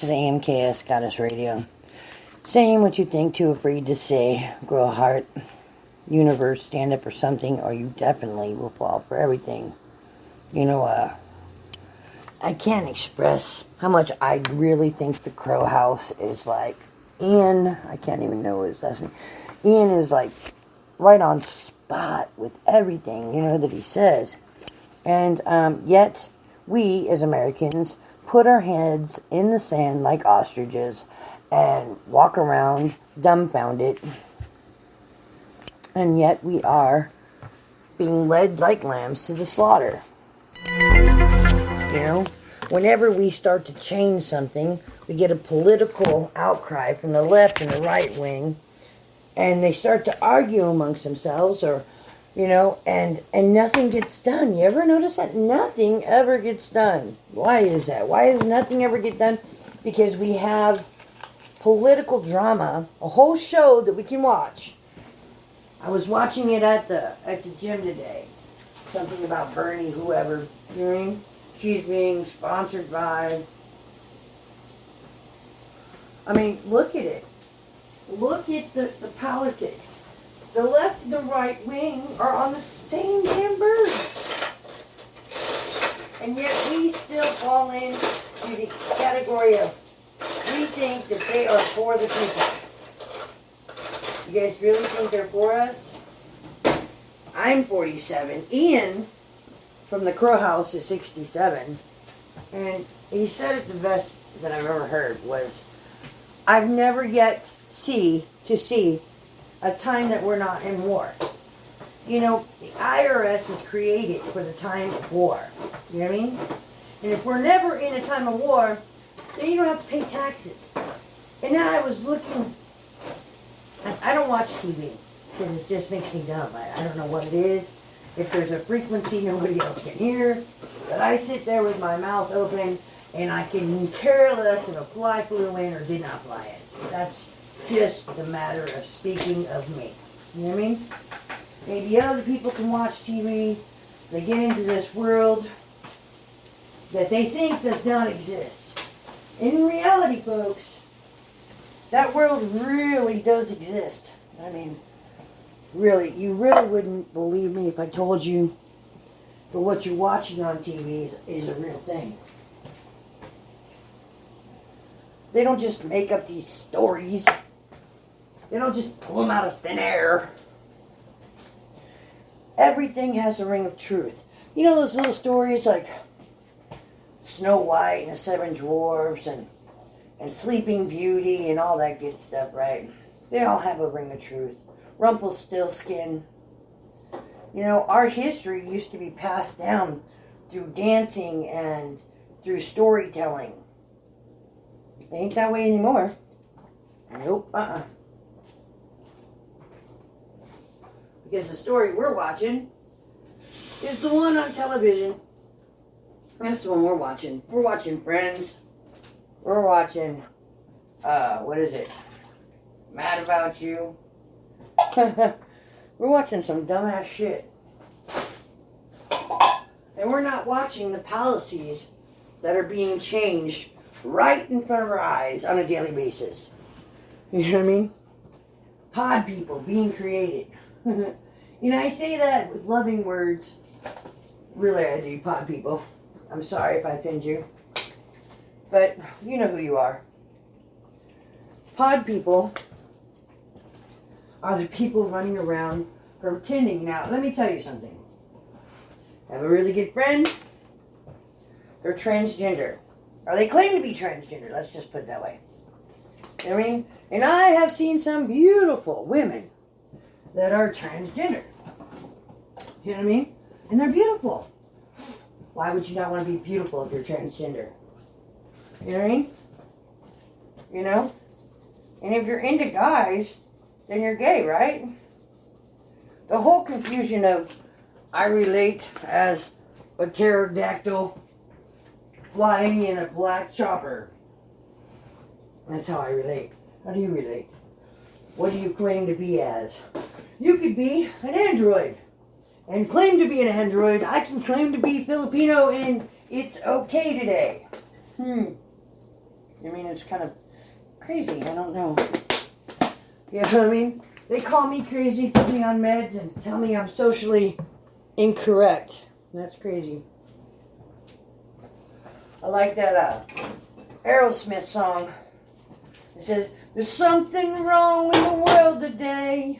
This is AMKS Goddess Radio. Saying what you think, too afraid to say. Grow a heart. Universe, stand up for something, or you definitely will fall for everything. You know, I can't express how much I really think the Crow House is like. Ian, I can't even know his last name. Ian is like right on spot with everything, you know, that he says. And yet, we as Americans put our heads in the sand like ostriches and walk around dumbfounded. And yet we are being led like lambs to the slaughter. You know, whenever we start to change something, we get a political outcry from the left and the right wing, and they start to argue amongst themselves, or, you know, and nothing gets done. You ever notice that? Nothing ever gets done. Why is that? Why does nothing ever get done? Because we have political drama, a whole show that we can watch. I was watching it at the gym today. Something about Bernie, whoever. You know what I mean? She's being sponsored by... I mean, look at it. Look at the politics. The left and the right wing are on the same damn bird. And yet we still fall into the category of we think that they are for the people. You guys really think they're for us? I'm 47. Ian from the Crow House is 67. And he said it the best that I've ever heard was, I've never yet see a time that we're not in war. You know, the IRS was created for the time of war. You know what I mean? And if we're never in a time of war, then you don't have to pay taxes. And now I was looking... I don't watch TV because it just makes me dumb. I don't know what it is. If there's a frequency nobody else can hear, but I sit there with my mouth open and I can care less if a fly flew in or did not fly in. That's just the matter of speaking of me. You know what I mean? Maybe other people can watch TV. They get into this world that they think does not exist. In reality, folks, that world really does exist. I mean, really, you really wouldn't believe me if I told you that what you're watching on TV is a real thing. They don't just make up these stories. They don't just pull them out of thin air. Everything has a ring of truth. You know those little stories like Snow White and the Seven Dwarfs and Sleeping Beauty and all that good stuff, right? They all have a ring of truth. Rumpelstiltskin. You know, our history used to be passed down through dancing and through storytelling. It ain't that way anymore. Nope, Because the story we're watching is the one on television. That's the one we're watching. We're watching Friends. We're watching, what is it? Mad About You. We're watching some dumbass shit. And we're not watching the policies that are being changed right in front of our eyes on a daily basis. You know what I mean? Pod people being created. You know, I say that with loving words. Really, I do, pod people. I'm sorry if I offend you. But you know who you are. Pod people are the people running around pretending. Now, let me tell you something. I have a really good friend. They're transgender. Or they claim to be transgender. Let's just put it that way. You know what I mean? And I have seen some beautiful women that are transgender. You know what I mean? And they're beautiful. Why would you not want to be beautiful if you're transgender? You know what I mean? You know? And if you're into guys, then you're gay, right? The whole confusion of I relate as a pterodactyl flying in a black chopper. That's how I relate. How do you relate? What do you claim to be as? You could be an android. And claim to be an android. I can claim to be Filipino and it's okay today. You I mean, it's kind of crazy. I don't know. You know what I mean? They call me crazy, put me on meds, and tell me I'm socially incorrect. That's crazy. I like that Aerosmith song. It says, there's something wrong in the world today.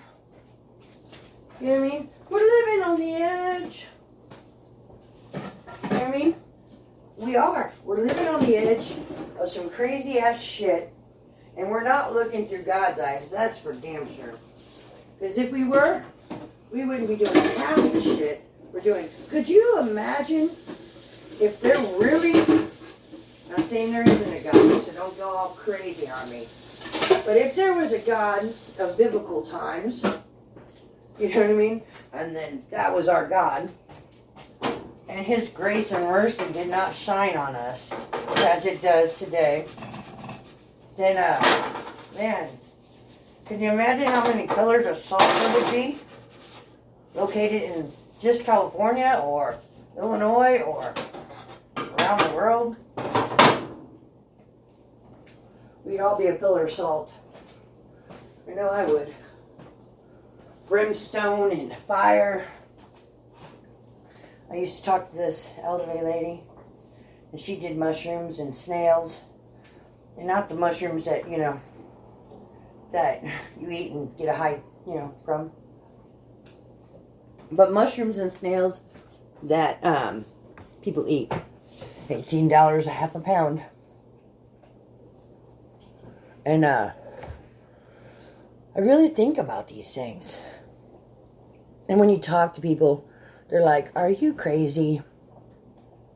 You know what I mean? We're living on the edge. You know what I mean? We are. We're living on the edge of some crazy ass shit. And we're not looking through God's eyes. That's for damn sure. Because if we were, we wouldn't be doing half the shit we're doing. Could you imagine if there really, I'm not saying there isn't a God, so don't go all crazy on me. But if there was a God of biblical times, you know what I mean? And then that was our God. And His grace and mercy did not shine on us as it does today. Then, man, can you imagine how many pillars of salt there would be located in just California or Illinois or around the world? We'd all be a pillar of salt. I know I would. Brimstone and fire. I used to talk to this elderly lady, and she did mushrooms and snails. And not the mushrooms that, you know, that you eat and get a high, you know, from. But mushrooms and snails that people eat. $18 a half a pound. And I really think about these things. And when you talk to people, they're like, are you crazy?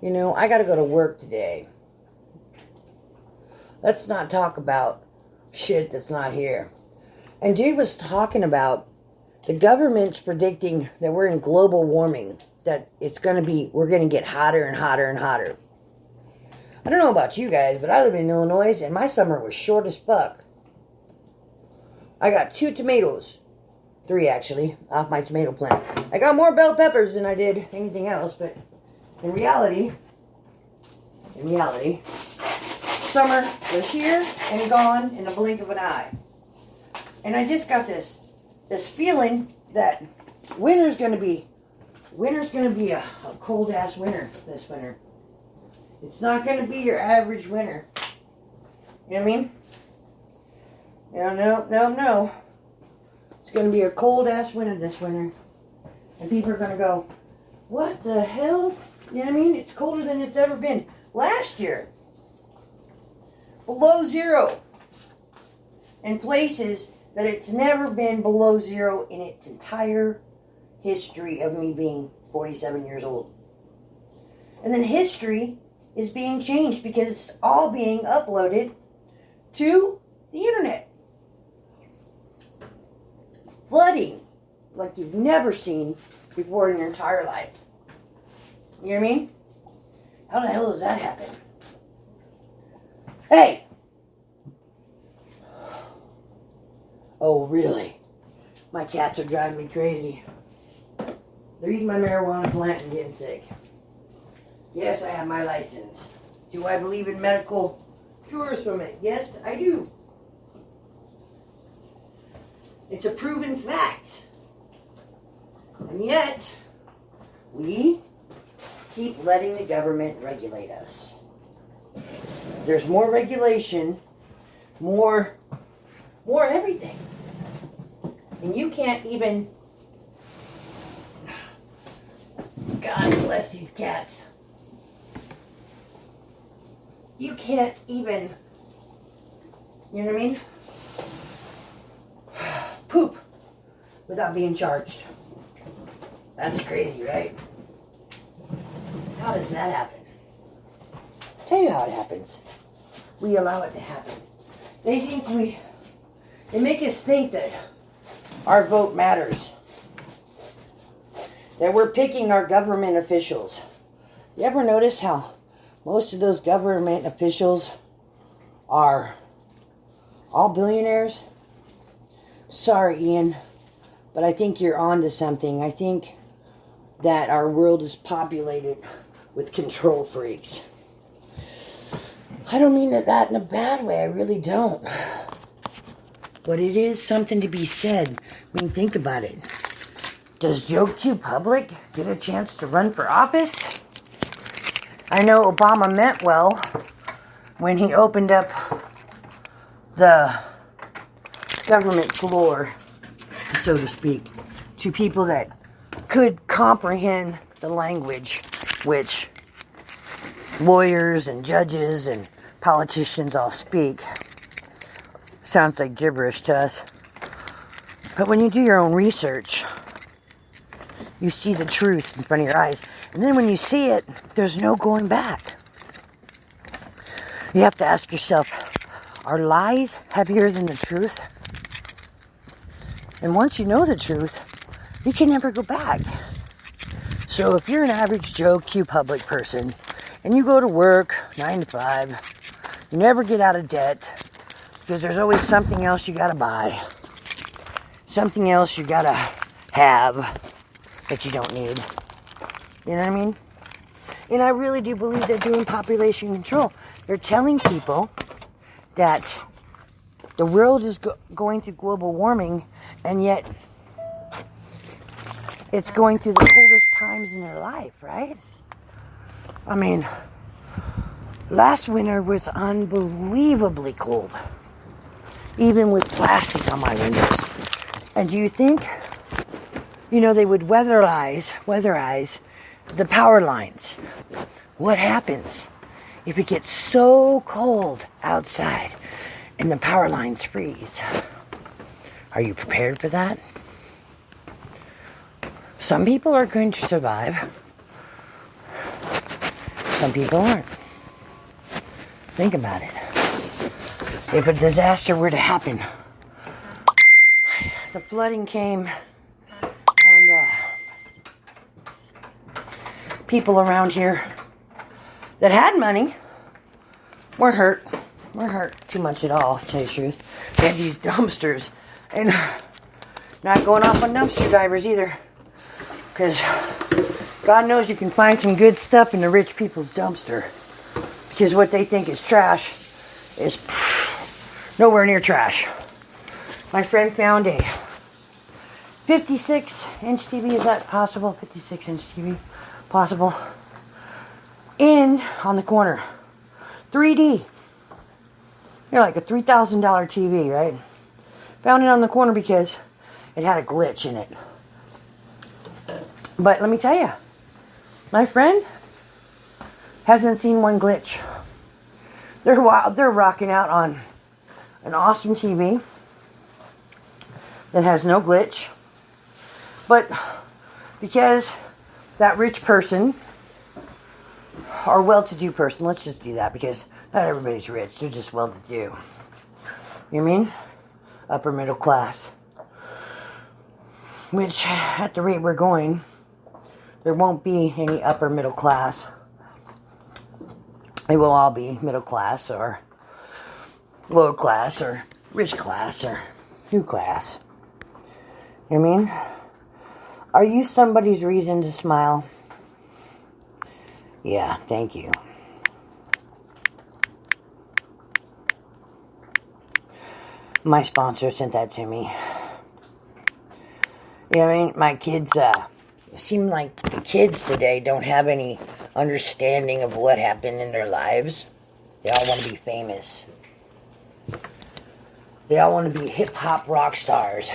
You know, I got to go to work today. Let's not talk about shit that's not here. And dude was talking about the government's predicting that we're in global warming. That it's going to be, we're going to get hotter and hotter and hotter. I don't know about you guys, but I live in Illinois and my summer was short as fuck. I got 2 tomatoes. 3 actually, off my tomato plant. I got more bell peppers than I did anything else, but in reality, summer was here and gone in the blink of an eye. And I just got this feeling that winter's gonna be a cold ass winter this winter. It's not gonna be your average winter. You know what I mean? No. It's gonna be a cold ass winter this winter. And people are gonna go, what the hell? You know what I mean? It's colder than it's ever been. Last year, below zero. In places that it's never been below zero in its entire history of me being 47 years old. And then history is being changed because it's all being uploaded to the internet. Flooding like you've never seen before in your entire life. You know what I mean? How the hell does that happen? Hey! Oh, really? My cats are driving me crazy. They're eating my marijuana plant and getting sick. Yes, I have my license. Do I believe in medical cures from it? Yes, I do. It's a proven fact. And yet, we keep letting the government regulate us. There's more regulation, more everything. And you can't even, God bless these cats. You can't even, you know what I mean? Poop without being charged. That's crazy, right? How does that happen? I'll tell you how it happens. We allow it to happen. They make us think that our vote matters. That we're picking our government officials. You ever notice how most of those government officials are all billionaires? Sorry, Ian, but I think you're on to something. I think that our world is populated with control freaks. I don't mean that in a bad way. I really don't. But it is something to be said. I mean, think about it. Does Joe Q. Public get a chance to run for office? I know Obama meant well when he opened up the government floor, so to speak, to people that could comprehend the language which lawyers and judges and politicians all speak. Sounds like gibberish to us. But when you do your own research, you see the truth in front of your eyes. And then when you see it, there's no going back. You have to ask yourself, are lies heavier than the truth? And once you know the truth, you can never go back. So if you're an average Joe Q. Public person, and you go to work 9 to 5, you never get out of debt, because there's always something else you gotta buy. Something else you gotta have that you don't need. You know what I mean? And I really do believe they're doing population control. They're telling people that the world is going through global warming, and yet it's going through the coldest times in their life, right? I mean, last winter was unbelievably cold, even with plastic on my windows. And do you think, they would weatherize the power lines? What happens if it gets so cold outside and the power lines freeze? Are you prepared for that? Some people are going to survive. Some people aren't. Think about it. If a disaster were to happen, the flooding came, and people around here that had money weren't hurt. Weren't hurt too much at all, to tell you the truth. They had these dumpsters, and not going off on dumpster divers either, because God knows you can find some good stuff in the rich people's dumpster, because what they think is trash is nowhere near trash. My friend found a 56-inch TV. Is that possible? 56-inch TV. Possible. On the corner. 3D. You're like a $3,000 TV, right? Found it on the corner because it had a glitch in it. But let me tell you, my friend hasn't seen one glitch. They're rocking out on an awesome TV that has no glitch. But because that rich person, or well-to-do person, let's just do that, because not everybody's rich, they're just well-to-do. You know what I mean? Upper middle class. Which, at the rate we're going, there won't be any upper middle class. It will all be middle class, or lower class, or rich class, or new class. You know what I mean? Are you somebody's reason to smile? Yeah, thank you. My sponsor sent that to me. You know what I mean? My kids, it seem like the kids today don't have any understanding of what happened in their lives. They all want to be famous. They all want to be hip-hop rock stars.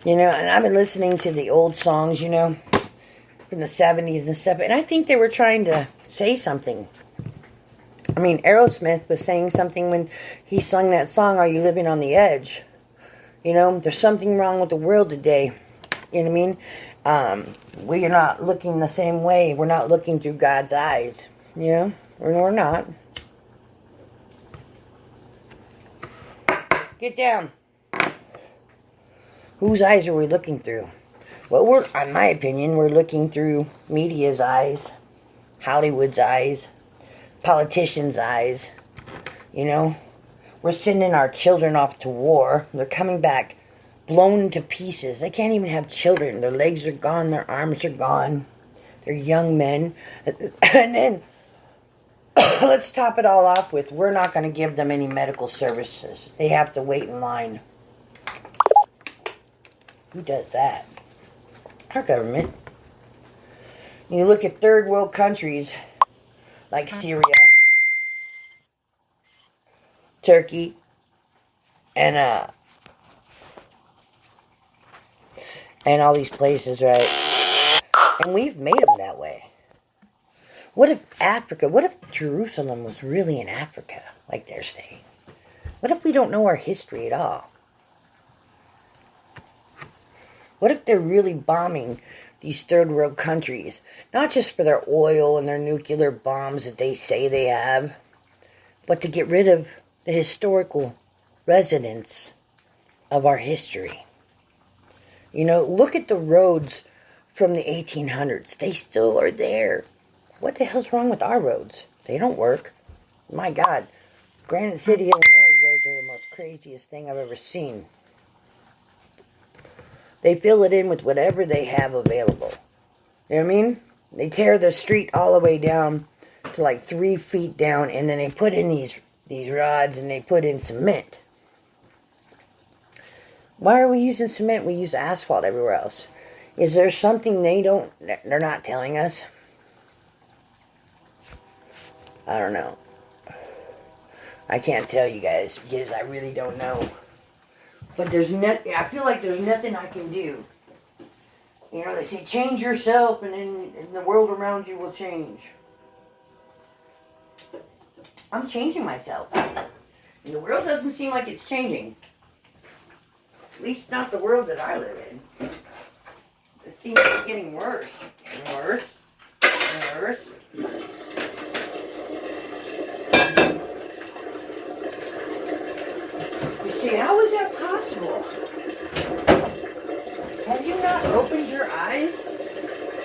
And I've been listening to the old songs, from the 70s and stuff, and I think they were trying to say something. I mean, Aerosmith was saying something when he sung that song, Are You Living on the Edge? There's something wrong with the world today. You know what I mean? We're not looking the same way. We're not looking through God's eyes. We're not. Get down. Whose eyes are we looking through? Well, in my opinion, we're looking through media's eyes, Hollywood's eyes, politicians' eyes. We're sending our children off to war. They're coming back blown to pieces. They can't even have children. Their legs are gone. Their arms are gone. They're young men. And then let's top it all off with, we're not going to give them any medical services. They have to wait in line. Who does that? Our government. You look at third world countries like Syria, Turkey, and all these places, right? And we've made them that way. What if Africa, what if Jerusalem was really in Africa, like they're saying? What if we don't know our history at all? What if they're really bombing these third world countries, not just for their oil and their nuclear bombs that they say they have, but to get rid of the historical residents of our history? You know, look at the roads from the 1800s. They still are there. What the hell's wrong with our roads? They don't work. My God. Granite City, Illinois roads are the most craziest thing I've ever seen. They fill it in with whatever they have available. You know what I mean? They tear the street all the way down to like 3 feet down, and then they put in these rods and they put in cement. Why are we using cement? We use asphalt everywhere else. Is there something they're not telling us? I don't know. I can't tell you guys because I really don't know. But I feel like there's nothing I can do. You know, they say change yourself and then the world around you will change. I'm changing myself. And the world doesn't seem like it's changing. At least not the world that I live in. It seems to be getting worse and worse and worse. You see, how is that possible? Have you not opened your eyes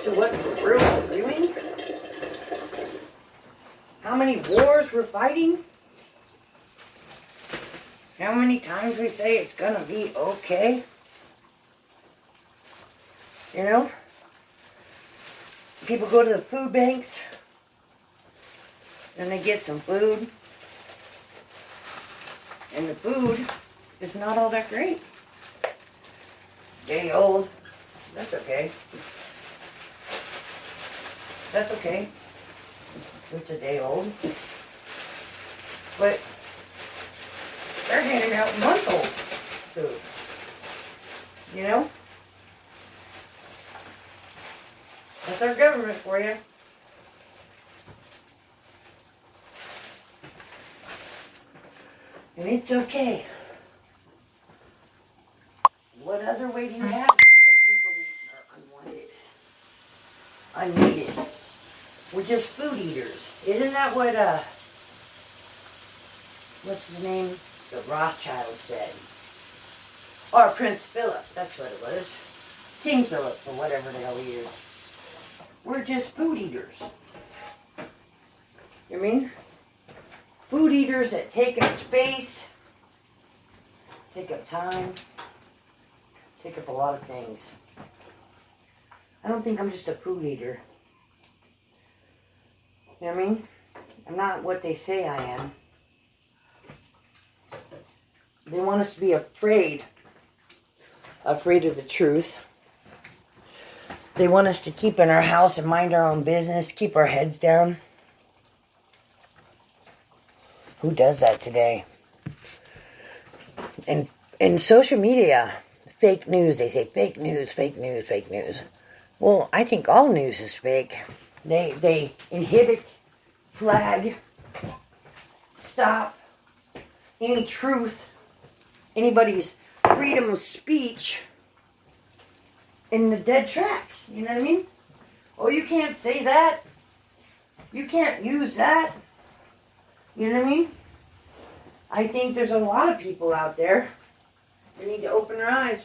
to what the world is doing? How many wars we're fighting? How many times we say it's gonna be okay? You know? People go to the food banks and they get some food. And the food is not all that great. Day old. That's okay. That's okay. It's a day old. But they're handing out month-old food. You know? That's our government for you. And it's okay. What other way do you have to get people that are unwanted? Unneeded. We're just food eaters. Isn't that what, what's his name? The Rothschild said. Or Prince Philip, that's what it was. King Philip, or whatever the hell he is. We're just food eaters. You mean? Food eaters that take up space, take up time, take up a lot of things. I don't think I'm just a food eater. You know what I mean? I'm not what they say I am. They want us to be afraid of the truth. They want us to keep in our house and mind our own business, keep our heads down. Who does that today? And in social media, fake news, they say fake news, fake news, fake news. Well, I think all news is fake. They inhibit, flag, stop any truth, anybody's freedom of speech in the dead tracks. You know what I mean? Oh, you can't say that. You can't use that. You know what I mean? I think there's a lot of people out there that need to open their eyes.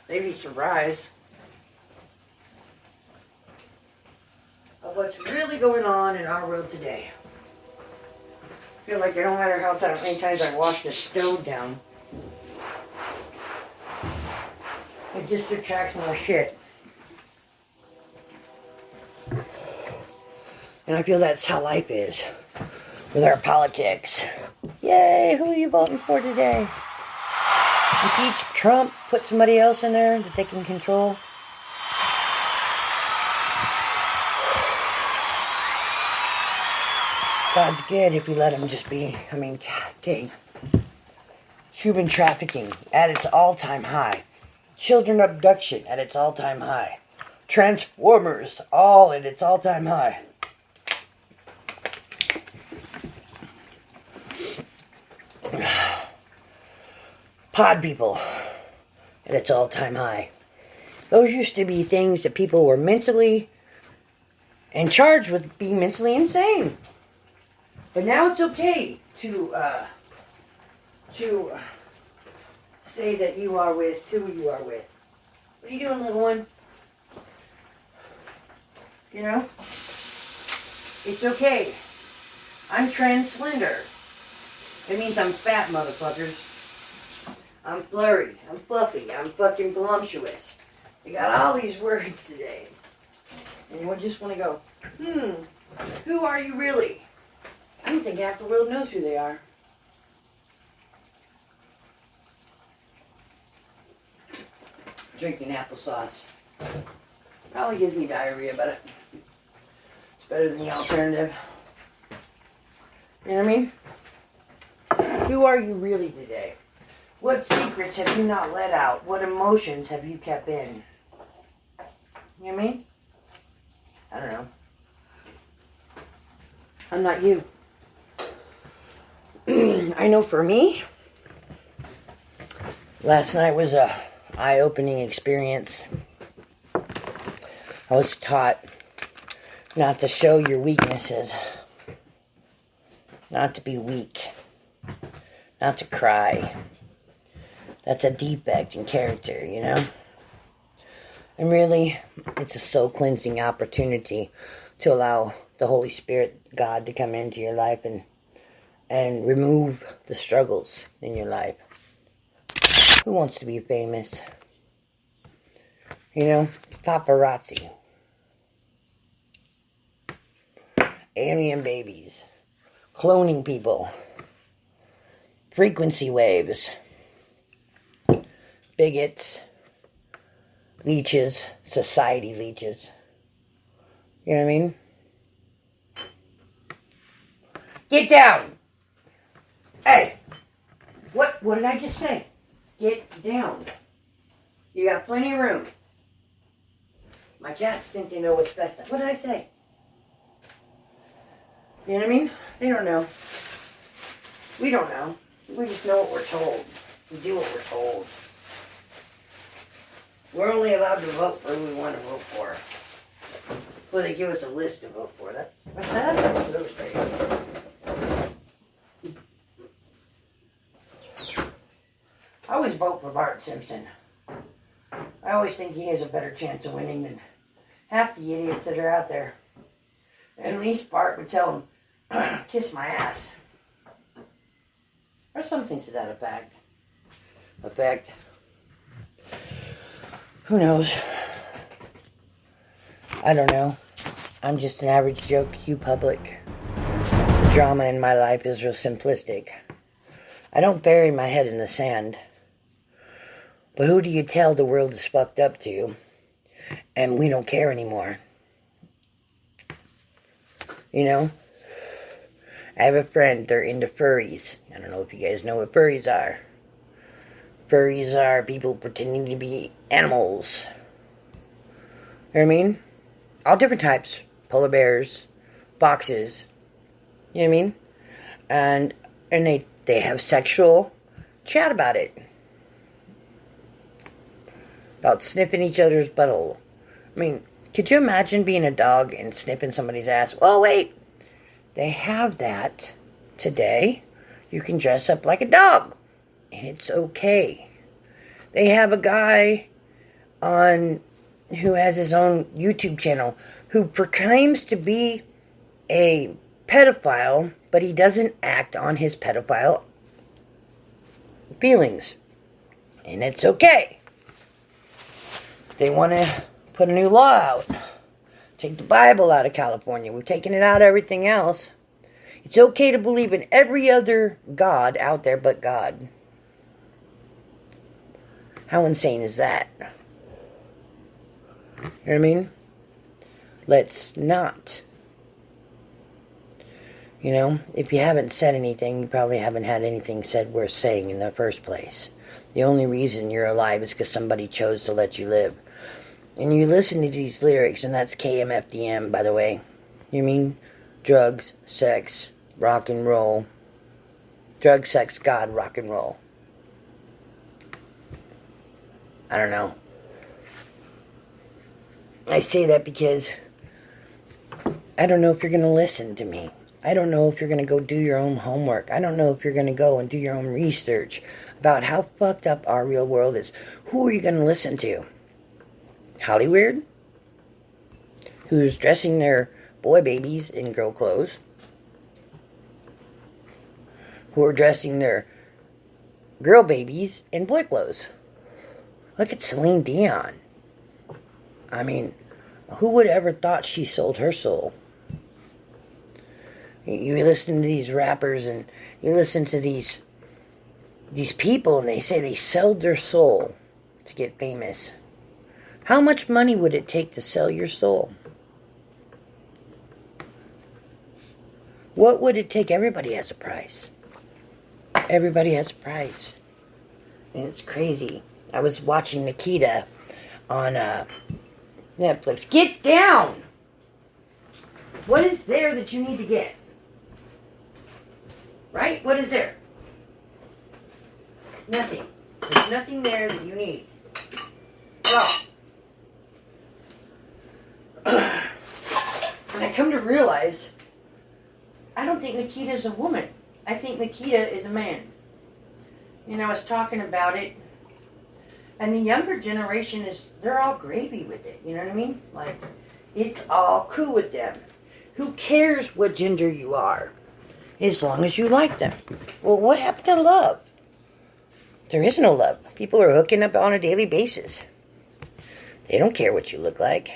They'd be surprised of what's really going on in our world today. I feel like no matter how many times I wash the stove down, it just attracts more shit. And I feel that's how life is with our politics. Yay, who are you voting for today? Impeach Trump, put somebody else in there that they can control. God's good if we let him just be. I mean, God dang. Human trafficking at its all-time high. Children abduction at its all-time high. Transformers all at its all-time high. Pod people at its all-time high. Those used to be things that people were mentally and charged with being mentally insane. But now it's okay to say that you are with who you are with. What are you doing, little one? You know? It's okay. I'm trans slender. It means I'm fat, motherfuckers. I'm flurry. I'm fluffy. I'm fucking voluptuous. You got all these words today. And you just want to go, who are you really? I don't think half the world knows who they are. Drinking applesauce. Probably gives me diarrhea, but it's better than the alternative. You know what I mean? Who are you really today? What secrets have you not let out? What emotions have you kept in? You know what I mean? I don't know. I'm not you. I know for me, last night was a eye-opening experience. I was taught not to show your weaknesses, not to be weak, not to cry. That's a defect in character, you know? And really, it's a soul-cleansing opportunity to allow the Holy Spirit, God, to come into your life and remove the struggles in your life. Who wants to be famous? You know, paparazzi. Alien babies. Cloning people. Frequency waves. Bigots. Leeches. Society leeches. You know what I mean? Get down! Hey! What did I just say? Get down. You got plenty of room. My cats think they know what's best. What did I say? You know what I mean? They don't know. We don't know. We just know what we're told. We do what we're told. We're only allowed to vote for who we want to vote for. Well, they give us a list to vote for. That's really great. I always vote for Bart Simpson. I always think he has a better chance of winning than half the idiots that are out there. At least Bart would tell him, kiss my ass. Or something to that effect. Who knows? I don't know. I'm just an average Joe Q public. The drama in my life is real simplistic. I don't bury my head in the sand. But who do you tell the world is fucked up to? And we don't care anymore. You know? I have a friend, they're into furries. I don't know if you guys know what furries are. Furries are people pretending to be animals. You know what I mean? All different types. Polar bears, foxes. You know what I mean? And they have sexual chat about it. About sniffing each other's butthole. I mean, could you imagine being a dog and sniffing somebody's ass? Well, wait. They have that today. You can dress up like a dog. And it's okay. They have a guy who has his own YouTube channel who proclaims to be a pedophile, but he doesn't act on his pedophile feelings. And it's okay. They want to put a new law out Take the Bible out of California. We've taken it out of everything else. It's okay to believe in every other God out there but God. How insane is that? You know what I mean? Let's not. You know, if you haven't said anything, you probably haven't had anything said worth saying in the first place. The only reason you're alive is because somebody chose to let you live. And you listen to these lyrics, and that's KMFDM, by the way. You mean drugs, sex, rock and roll. Drug, sex, God, rock and roll. I don't know. I say that because I don't know if you're going to listen to me. I don't know if you're going to go do your own homework. I don't know if you're going to go and do your own research about how fucked up our real world is. Who are you going to listen to? Hollyweird? Who's dressing their boy babies in girl clothes? Who are dressing their girl babies in boy clothes? Look at Celine Dion. I mean, who would ever thought she sold her soul? You listen to these rappers and you listen to these people and they say they sold their soul to get famous. How much money would it take to sell your soul? What would it take? Everybody has a price. Everybody has a price. And it's crazy. I was watching Nikita on Netflix. Get down! What is there that you need to get? Right? What is there? Nothing. There's nothing there that you need. Well, and I come to realize, I don't think Nikita's a woman. I think Nikita is a man. And I was talking about it, and the younger generation they're all gravy with it. You know what I mean? Like, it's all cool with them. Who cares what gender you are? As long as you like them. Well, what happened to love? There is no love. People are hooking up on a daily basis. They don't care what you look like.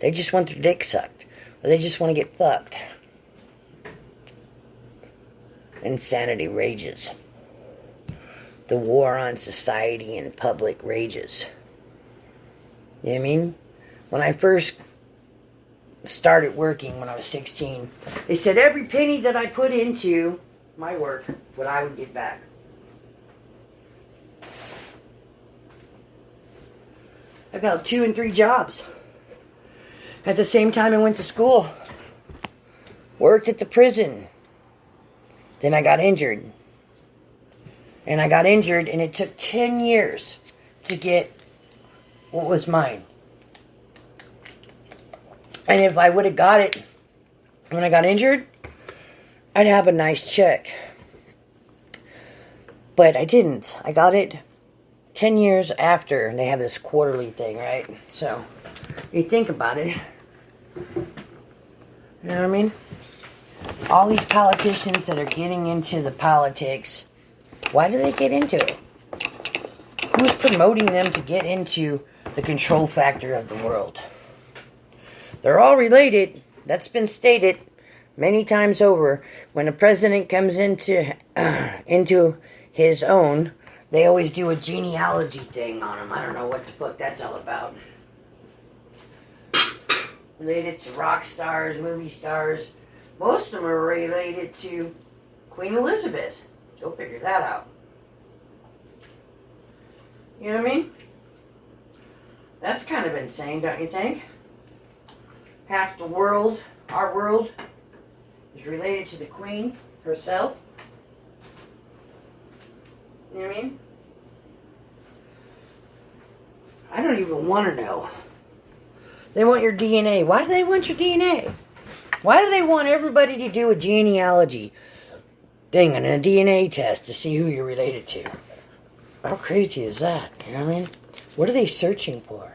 They just want their dick sucked. Or they just want to get fucked. Insanity rages. The war on society and public rages. You know what I mean? When I first started working when I was 16, they said every penny that I put into my work, what I would get back. I held 2 and 3 jobs. At the same time I went to school. Worked at the prison. Then I got injured. And I got injured and it took 10 years to get what was mine. And if I would have got it when I got injured, I'd have a nice check. But I didn't. I got it 10 years after. And they have this quarterly thing, right? So, you think about it. You know what I mean? All these politicians that are getting into the politics, why do they get into it? Who's promoting them to get into the control factor of the world? They're all related. That's been stated many times over. When a president comes into his own, they always do a genealogy thing on him. I don't know what the fuck that's all about. Related to rock stars, movie stars. Most of them are related to Queen Elizabeth. Go figure that out. You know what I mean? That's kind of insane, don't you think? Half the world, our world, is related to the Queen herself. You know what I mean? I don't even want to know. They want your DNA. Why do they want your DNA? Why do they want everybody to do a genealogy thing and a DNA test to see who you're related to? How crazy is that? You know what I mean? What are they searching for?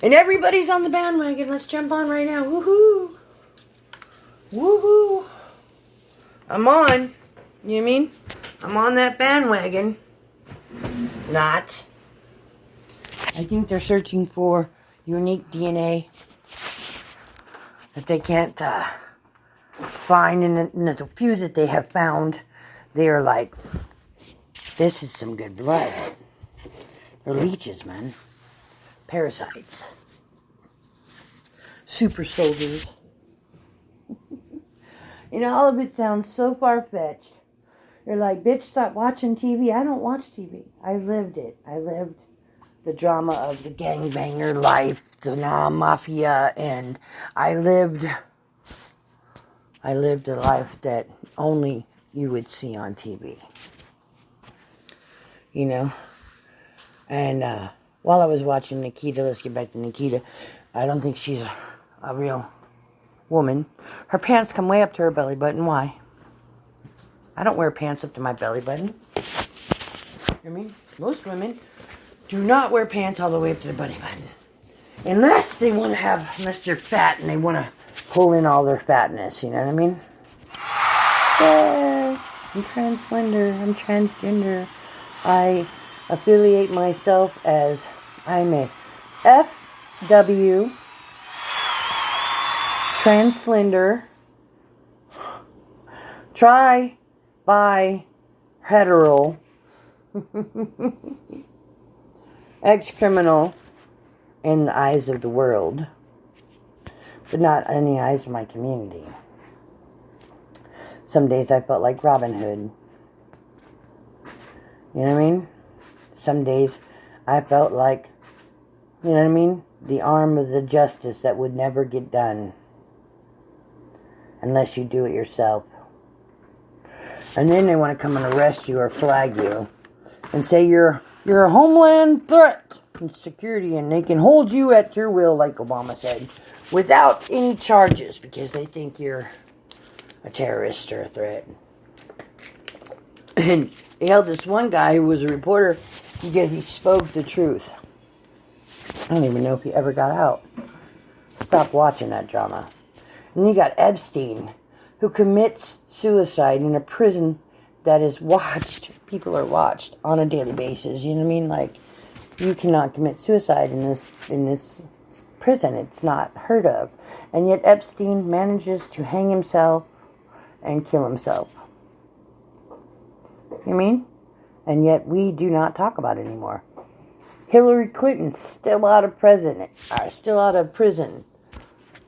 And everybody's on the bandwagon. Let's jump on right now. Woohoo! Woohoo! I'm on. You know what I mean? I'm on that bandwagon. Not. I think they're searching for unique DNA that they can't find. And the few that they have found, they're like, this is some good blood. They're leeches, man. Parasites. Super soldiers. You know, all of it sounds so far-fetched. You're like, bitch, stop watching TV. I don't watch TV. I lived it. I lived the drama of the gangbanger life, the mafia, and I lived a life that only you would see on TV. You know? And while I was watching Nikita, let's get back to Nikita, I don't think she's a real woman. Her pants come way up to her belly button. Why? I don't wear pants up to my belly button. I mean, most women do not wear pants all the way up to the belly button. Unless they're fat and they want to pull in all their fatness, you know what I mean? Yeah, I'm translender, I'm transgender. I affiliate myself as I'm a FW translender, hetero, ex-criminal in the eyes of the world, but not in the eyes of my community. Some days I felt like Robin Hood. You know what I mean? Some days I felt like, you know what I mean? The arm of the justice that would never get done unless you do it yourself. And then they want to come and arrest you or flag you and say you're a homeland threat and security, and they can hold you at your will, like Obama said, without any charges because they think you're a terrorist or a threat. And they held this one guy who was a reporter because he spoke the truth. I don't even know if he ever got out. Stop watching that drama. And you got Epstein, who commits suicide in a prison that is watched. People are watched on a daily basis. You know what I mean? Like, you cannot commit suicide in this prison. It's not heard of. And yet Epstein manages to hang himself and kill himself. You know what I mean? And yet we do not talk about it anymore. Hillary Clinton's still out of prison.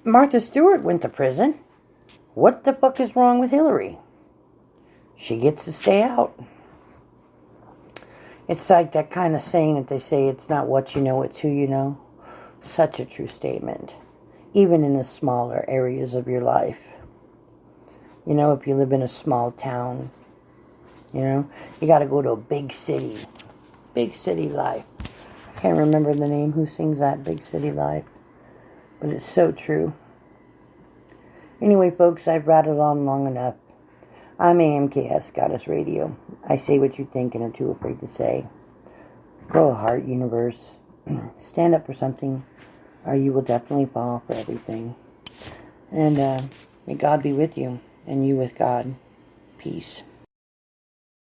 Martha Stewart went to prison. What the fuck is wrong with Hillary? She gets to stay out. It's like that kind of saying that they say, it's not what you know, it's who you know. Such a true statement. Even in the smaller areas of your life. You know, if you live in a small town, you know, you got to go to a big city. Big city life. I can't remember the name who sings that, Big City Life. But it's so true. Anyway, folks, I've rattled on long enough. I'm AMKS Goddess Radio. I say what you think and are too afraid to say. Grow a heart, universe. Stand up for something, or you will definitely fall for everything. And may God be with you, and you with God. Peace.